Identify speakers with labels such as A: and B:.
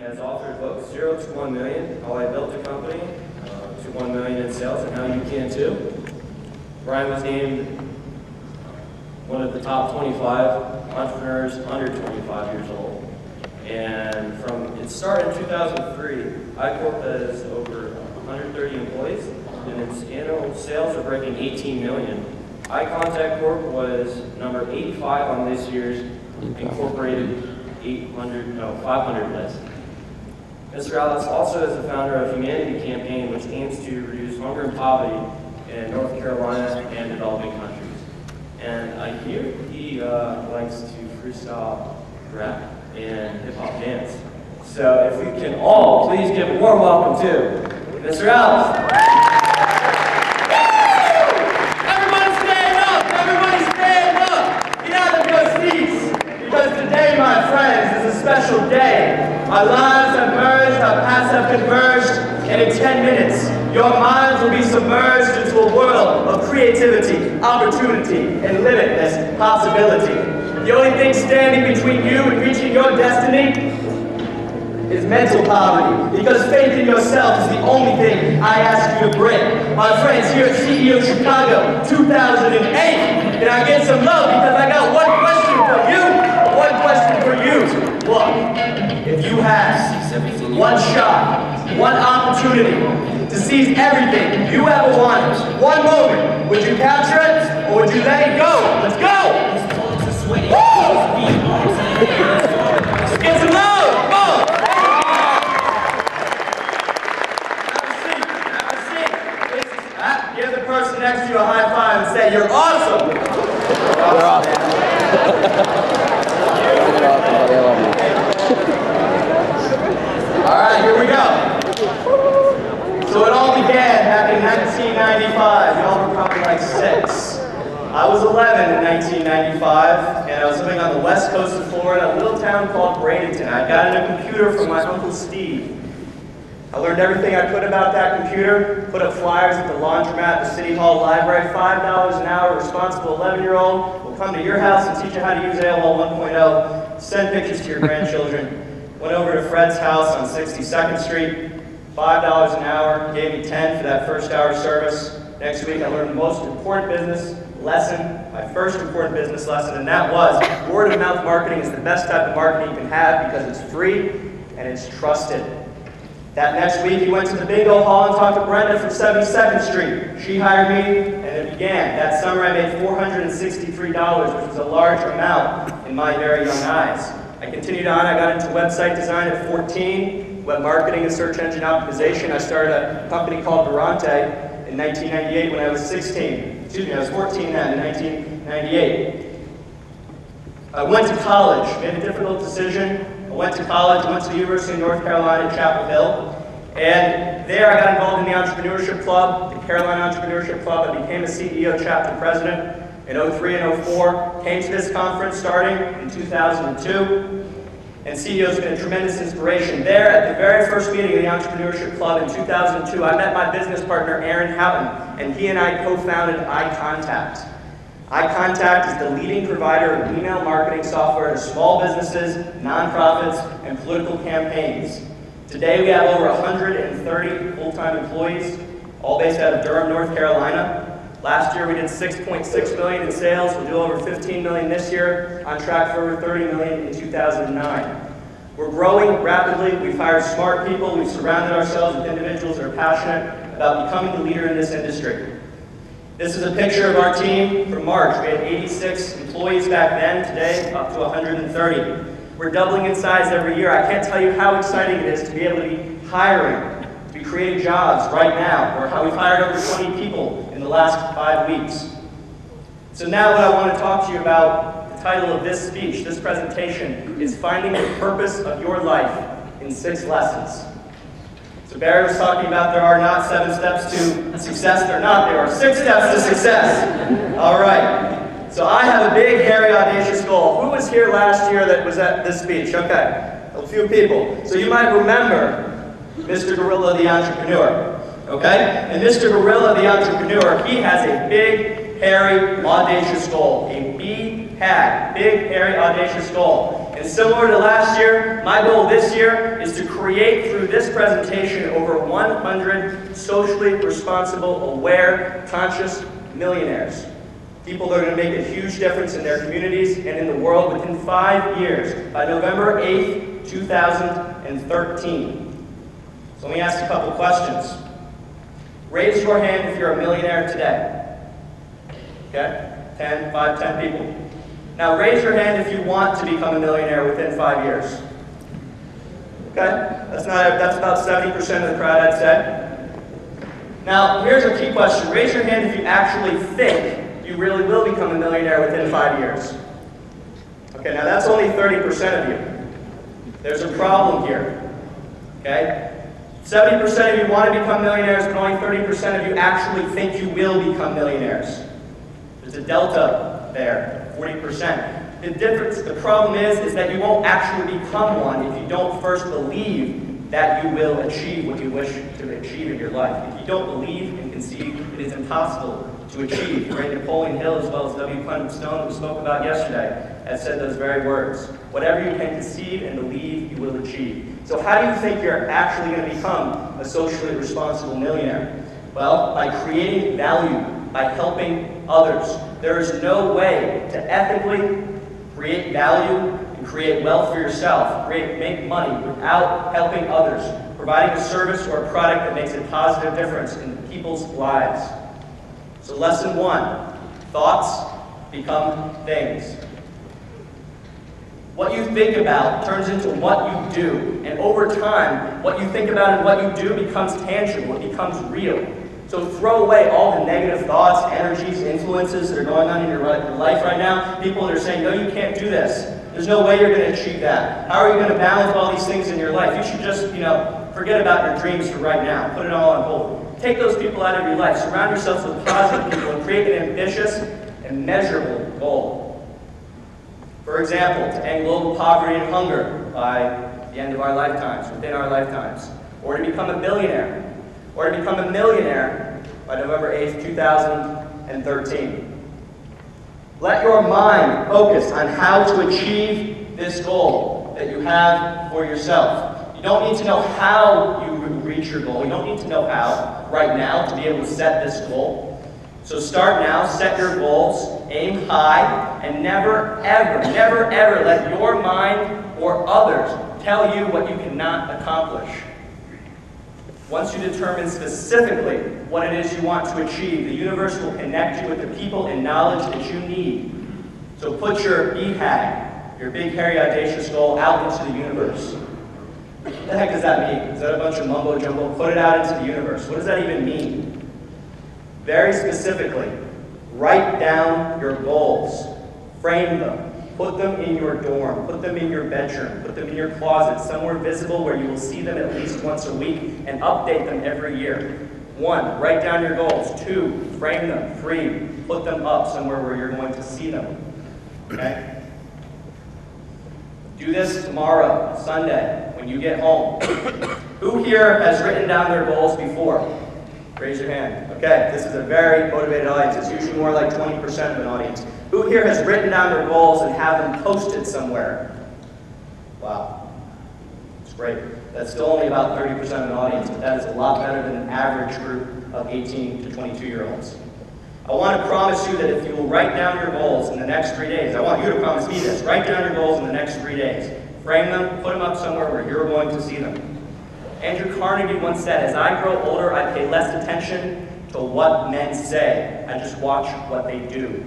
A: has authored books, 0 to 1 million, How I Built a Company, to 1 million in sales, and how you can too. Brian was named one of the top 25 entrepreneurs under 25 years old. And from its start in 2003, iCorp has over 130 employees, and its annual sales are breaking 18 million. iContact Corp was number 85 on this year's Incorporated 500 list. Mr. Allis also is the founder of Humanity Campaign, which aims to reduce hunger and poverty in North Carolina and developing countries. And I hear he likes to freestyle rap and hip-hop dance. So if we can all please give a warm welcome to Mr. Allis. Everybody stand up! Everybody stand up! Get out of your seats! Because today, my friends, is a special day. Our lives have merged, our paths have converged, and in 10 minutes, your minds will be submerged into a world of creativity, opportunity, and limitless possibility. The only thing standing between you and reaching your destiny is mental poverty, because faith in yourself is the only thing I ask you to bring. My friends, here at CEO Chicago 2008, and I get some love because I got one question for you. One question for you. Look, if you had one shot, one opportunity to seize everything you ever wanted, one moment, would you capture it or would you let it go? Let's go! Woo! Let's get some love! Come on! Have a seat. Give the person next to you a high five and say, "You're awesome!" You're awesome. Alright, here we go. So it all began back in 1995. Y'all were probably like 6. I was 11 in 1995, and I was living on the west coast of Florida, a little town called Bradenton. I got a computer from my Uncle Steve. I learned everything I could about that computer, put up flyers at the laundromat, the City Hall library, $5 an hour, responsible 11-year-old will come to your house and teach you how to use AOL 1.0, send pictures to your grandchildren. Went over to Fred's house on 62nd Street, $5 an hour, gave me 10 for that first hour service. Next week I learned the most important business lesson, my first important business lesson, and that was word of mouth marketing is the best type of marketing you can have because it's free and it's trusted. That next week, he went to the bingo hall and talked to Brenda from 72nd Street. She hired me, and it began. That summer, I made $463, which was a large amount in my very young eyes. I continued on. I got into website design at 14, web marketing and search engine optimization. I started a company called Durante in 1998 when I was 16. Excuse me, I was 14 then, in 1998. I went to college, made a difficult decision. I went to college, went to the University of North Carolina at Chapel Hill, and there I got involved in the Entrepreneurship Club, the Carolina Entrepreneurship Club. I became a CEO chapter president in 03 and 04, came to this conference starting in 2002, and CEO has been a tremendous inspiration. There, at the very first meeting of the Entrepreneurship Club in 2002, I met my business partner, Aaron Houghton, and he and I co-founded iContact. iContact is the leading provider of email marketing software to small businesses, nonprofits, and political campaigns. Today we have over 130 full-time employees, all based out of Durham, North Carolina. Last year we did $6.6 million in sales. We'll do over $15 million this year, on track for over $30 million in 2009. We're growing rapidly. We've hired smart people. We've surrounded ourselves with individuals that are passionate about becoming the leader in this industry. This is a picture of our team from March. We had 86 employees back then, today up to 130. We're doubling in size every year. I can't tell you how exciting it is to be able to be hiring, to be creating jobs right now, or how we've hired over 20 people in the last 5 weeks. So now what I want to talk to you about, the title of this speech, this presentation, is Finding the Purpose of Your Life in 6 Lessons. So Barry was talking about there are not 7 steps to success. There are 6 steps to success. All right. So I have a big, hairy, audacious goal. Who was here last year that was at this speech? Okay. A few people. So you might remember Mr. Gorilla the Entrepreneur. Okay? And Mr. Gorilla the Entrepreneur, he has a big, hairy, audacious goal. A BHAG, big, hairy, audacious goal. And similar to last year, my goal this year is to create through this presentation over 100 socially responsible, aware, conscious millionaires. People that are going to make a huge difference in their communities and in the world within 5 years, by November 8th, 2013. So let me ask you a couple questions. Raise your hand if you're a millionaire today. Okay? 10, 5, 10 people. Now raise your hand if you want to become a millionaire within 5 years. Okay? That's about 70% of the crowd, I'd say. Now, here's a key question. Raise your hand if you actually think you really will become a millionaire within 5 years. Okay, now that's only 30% of you. There's a problem here. Okay? 70% of you want to become millionaires, but only 30% of you actually think you will become millionaires. There's a delta there, 40%. The difference, the problem is that you won't actually become one if you don't first believe that you will achieve what you wish to achieve in your life. If you don't believe and conceive, it is impossible to achieve. Right? Napoleon Hill, as well as W. Clement Stone, who we spoke about yesterday, has said those very words. Whatever you can conceive and believe, you will achieve. So how do you think you're actually going to become a socially responsible millionaire? Well, by creating value, by helping others. There is no way to ethically create value and create wealth for yourself, make money without helping others, providing a service or a product that makes a positive difference in people's lives. So lesson 1, thoughts become things. What you think about turns into what you do. And over time, what you think about and what you do becomes tangible. It becomes real. So throw away all the negative thoughts, energies, influences that are going on in your life right now. People that are saying, no, you can't do this. There's no way you're going to achieve that. How are you going to balance all these things in your life? You should just, forget about your dreams for right now. Put it all on hold. Take those people out of your life. Surround yourselves with positive people and create an ambitious and measurable goal. For example, to end global poverty and hunger by the end of our lifetimes, within our lifetimes. Or to become a billionaire. Or to become a millionaire by November 8th, 2013. Let your mind focus on how to achieve this goal that you have for yourself. You don't need to know how you reach your goal. You don't need to know how right now to be able to set this goal. So start now, set your goals, aim high, and never, ever, never, ever let your mind or others tell you what you cannot accomplish. Once you determine specifically what it is you want to achieve, the universe will connect you with the people and knowledge that you need. So put your BHAG, your big, hairy, audacious goal, out into the universe. What the heck does that mean? Is that a bunch of mumbo jumbo? Put it out into the universe. What does that even mean? Very specifically, write down your goals. Frame them. Put them in your dorm. Put them in your bedroom. Put them in your closet, somewhere visible where you will see them at least once a week, and update them every year. 1, write down your goals. 2, frame them. 3, put them up somewhere where you're going to see them. Okay? Do this tomorrow, Sunday, when you get home. Who here has written down their goals before? Raise your hand. Okay, this is a very motivated audience. It's usually more like 20% of an audience. Who here has written down their goals and have them posted somewhere? Wow. It's great. That's still only about 30% of an audience, but that is a lot better than an average group of 18 to 22-year-olds. I want to promise you that if you will write down your goals in the next 3 days, I want you to promise me this. Write down your goals in the next 3 days. Frame them, put them up somewhere where you're going to see them. Andrew Carnegie once said, as I grow older, I pay less attention to what men say. I just watch what they do.